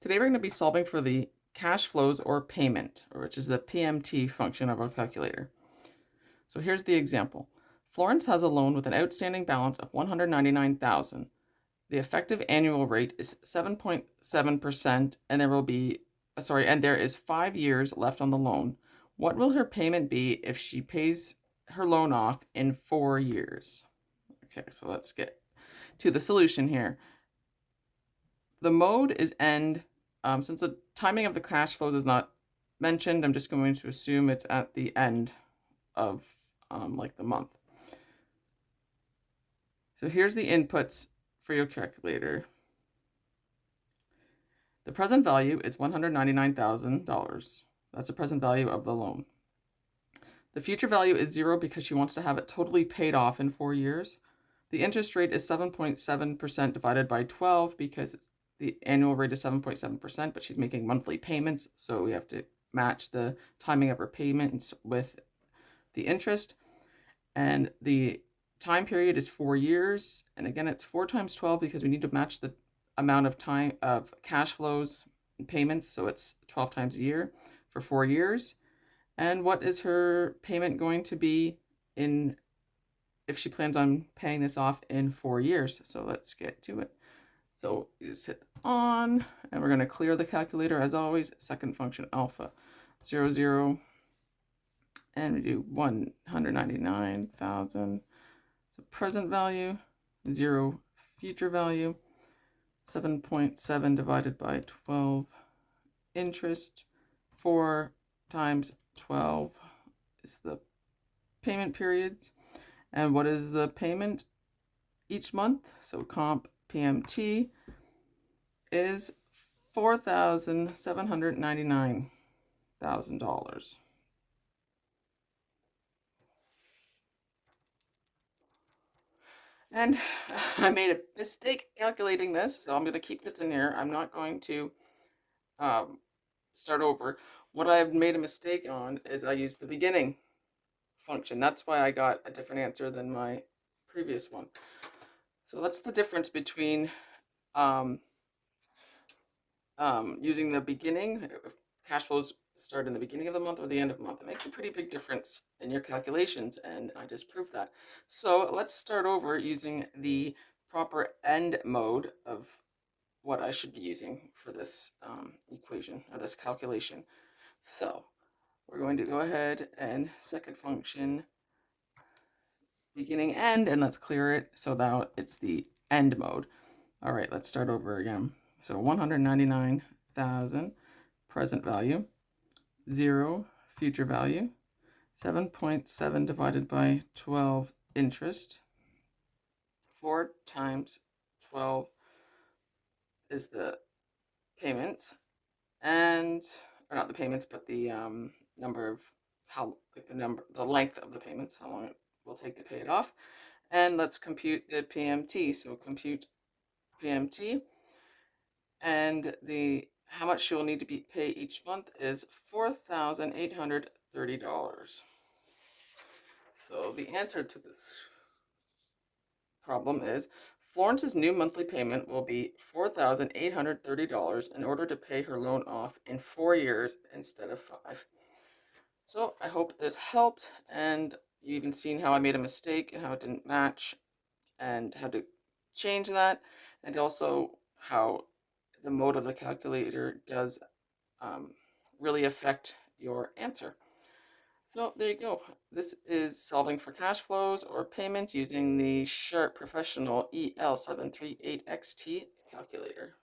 Today we're going to be solving for the cash flows or payment, which is the PMT function of our calculator. So here's the example. Florence has a loan with an outstanding balance of $199,000. The effective annual rate is 7.7%, and there is 5 years left on the loan. What will her payment be if she pays her loan off in 4 years? Okay, so let's get to the solution here. The mode is end. Since the timing of the cash flows is not mentioned, I'm just going to assume it's at the end of like the month. So here's the inputs for your calculator. The present value is $199,000. That's the present value of the loan. The future value is 0 because she wants to have it totally paid off in 4 years. The interest rate is 7.7% divided by 12 because the annual rate is 7.7%, but she's making monthly payments, so we have to match the timing of her payments with the interest. And the time period is 4 years, and again it's 4 times 12 because we need to match the amount of time of cash flows and payments, so it's 12 times a year for 4 years. And what is her payment going to be if she plans on paying this off in 4 years? So let's get to it. So you just hit on, and we're going to clear the calculator as always. Second function alpha 0, 0, and we do 199,000. It's a present value, 0 future value, 7.7 divided by 12 interest, 4 times 12 is the payment periods. And what is the payment each month? So comp PMT is $4,799,000. And I made a mistake calculating this, so I'm going to keep this in here. I'm not going to start over. What I've made a mistake on is I used the beginning function. That's why I got a different answer than my previous one. So that's the difference between using the beginning, cash flows start in the beginning of the month or the end of the month. It makes a pretty big difference in your calculations, and I just proved that. So let's start over using the proper end mode of what I should be using for this equation or this calculation. So we're going to go ahead and second function beginning end, and let's clear it so now it's the end mode. All right, let's start over again. So 199,000 present value, 0 future value, 7.7 divided by 12 interest, 4 times 12 is the payments, and or not the payments, but the number of the length of the payments, how long it will take to pay it off. And let's compute the PMT. So compute PMT, and how much she will need to pay each month is $4,830. So the answer to this problem is Florence's new monthly payment will be $4,830 in order to pay her loan off in 4 years instead of 5. So I hope this helped, and you even seen how I made a mistake and how it didn't match and how to change that, and also how the mode of the calculator does really affect your answer. So there you go. This is solving for cash flows or payments using the SHARP Professional EL-738XT Calculator.